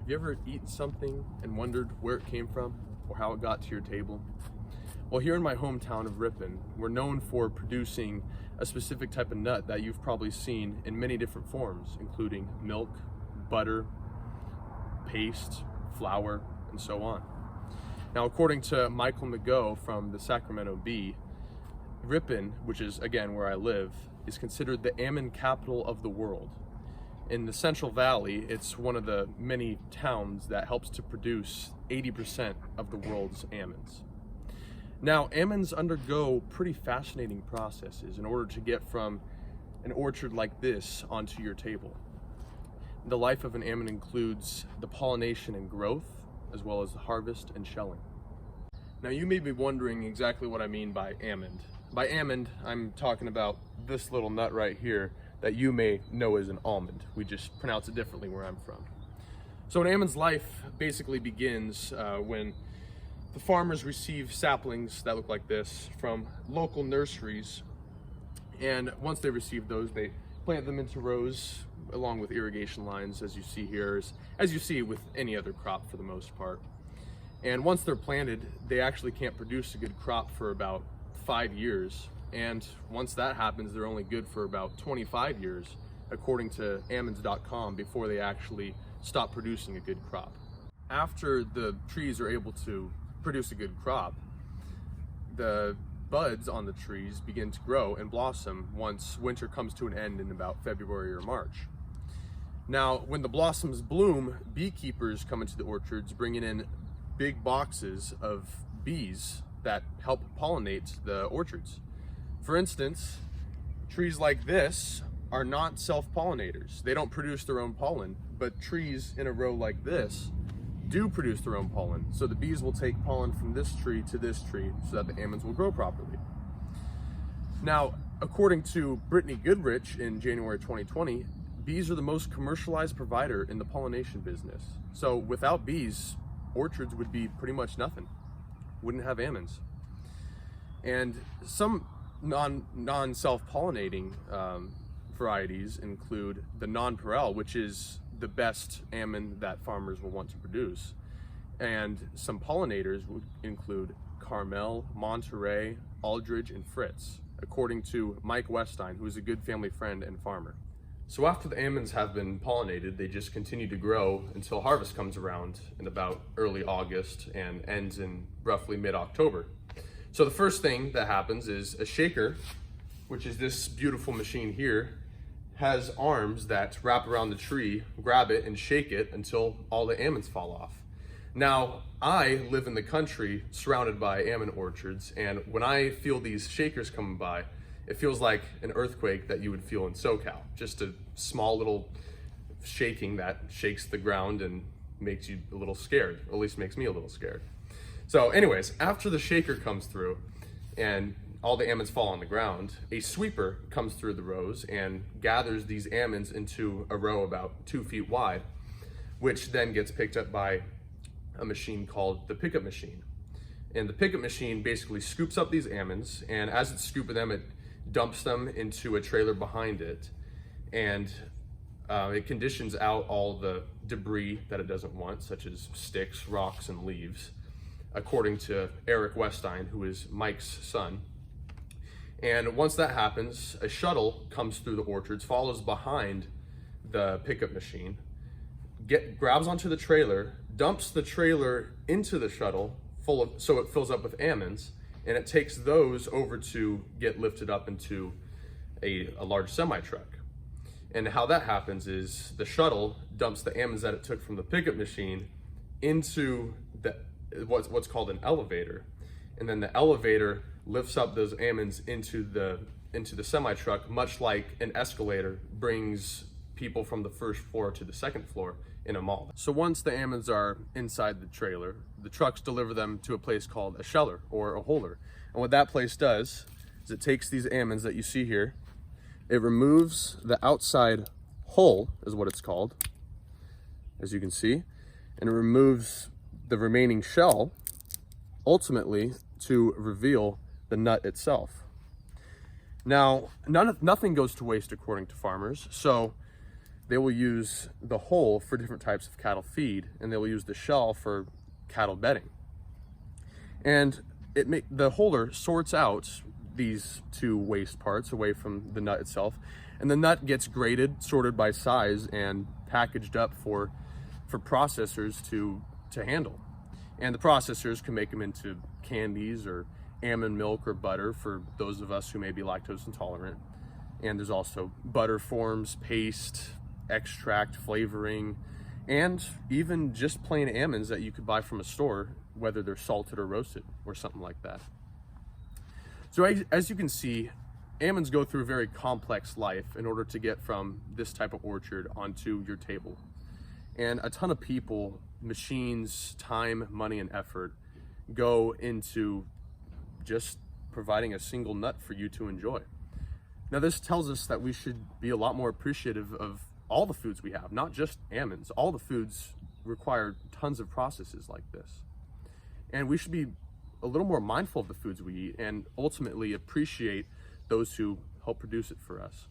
Have you ever eaten something and wondered where it came from or how it got to your table? Well, here in my hometown of Ripon, we're known for producing a specific type of nut that you've probably seen in many different forms, including milk, butter, paste, flour, and so on. Now, according to Michael McGough from the Sacramento Bee, Ripon, which is again where I live, is considered the almond capital of the world. In the Central Valley, it's one of the many towns that helps to produce 80% of the world's almonds. Now, almonds undergo pretty fascinating processes in order to get from an orchard like this onto your table. The life of an almond includes the pollination and growth, as well as the harvest and shelling. Now, you may be wondering exactly what I mean by almond. By almond, I'm talking about this little nut right here that you may know as an almond. We just pronounce it differently where I'm from. So an almond's life basically begins when the farmers receive saplings that look like this from local nurseries, and once they receive those, they plant them into rows along with irrigation lines, as you see here, as you see with any other crop for the most part. And once they're planted, they actually can't produce a good crop for about 5 years. And once that happens, they're only good for about 25 years, according to almonds.com, before they actually stop producing a good crop. After the trees are able to produce a good crop, the buds on the trees begin to grow and blossom once winter comes to an end in about February or March. Now, when the blossoms bloom, beekeepers come into the orchards bringing in big boxes of bees that help pollinate the orchards. For instance, trees like this are not self-pollinators. They don't produce their own pollen, but trees in a row like this do produce their own pollen. So the bees will take pollen from this tree to this tree so that the almonds will grow properly. Now, according to Brittany Goodrich in January 2020, bees are the most commercialized provider in the pollination business. So without bees, orchards would be pretty much nothing. Wouldn't have almonds. And some non-self-pollinating varieties include the nonpareil, which is the best almond that farmers will want to produce. And some pollinators would include Carmel, Monterey, Aldridge, and Fritz, according to Mike Westine, who is a good family friend and farmer. So after the almonds have been pollinated, they just continue to grow until harvest comes around in about early August and ends in roughly mid-October. So the first thing that happens is a shaker, which is this beautiful machine here, has arms that wrap around the tree, grab it, and shake it until all the almonds fall off. Now, I live in the country surrounded by almond orchards, and when I feel these shakers coming by, it feels like an earthquake that you would feel in SoCal. Just a small little shaking that shakes the ground and makes you a little scared, or at least makes me a little scared. So anyways, after the shaker comes through and all the almonds fall on the ground, a sweeper comes through the rows and gathers these almonds into a row about 2 feet wide, which then gets picked up by a machine called the pickup machine. And the pickup machine basically scoops up these almonds, and as it's scooping them, it dumps them into a trailer behind it, and it conditions out all the debris that it doesn't want, such as sticks, rocks, and leaves, according to Eric Westine, who is Mike's son. And once that happens, a shuttle comes through the orchards, follows behind the pickup machine, grabs onto the trailer, dumps the trailer into the shuttle so it fills up with almonds, and it takes those over to get lifted up into a large semi-truck. And how that happens is the shuttle dumps the almonds that it took from the pickup machine into what's called an elevator, and then the elevator lifts up those almonds into the semi-truck, much like an escalator brings people from the first floor to the second floor in a mall. So once the almonds are inside the trailer, the trucks deliver them to a place called a sheller or a holder. And what that place does is it takes these almonds that you see here, it removes the outside hull, is what it's called, as you can see, and it removes the remaining shell, ultimately to reveal the nut itself. Now, nothing goes to waste according to farmers, so they will use the hull for different types of cattle feed, and they will use the shell for cattle bedding. And the holder sorts out these two waste parts away from the nut itself, and the nut gets graded, sorted by size, and packaged up for processors to handle. And the processors can make them into candies or almond milk or butter for those of us who may be lactose intolerant. And there's also butter forms, paste, extract, flavoring, and even just plain almonds that you could buy from a store, whether they're salted or roasted or something like that. So as you can see, almonds go through a very complex life in order to get from this type of orchard onto your table. And a ton of people, machines, time, money, and effort go into just providing a single nut for you to enjoy. Now, this tells us that we should be a lot more appreciative of all the foods we have, not just almonds. All the foods require tons of processes like this. And we should be a little more mindful of the foods we eat and ultimately appreciate those who help produce it for us.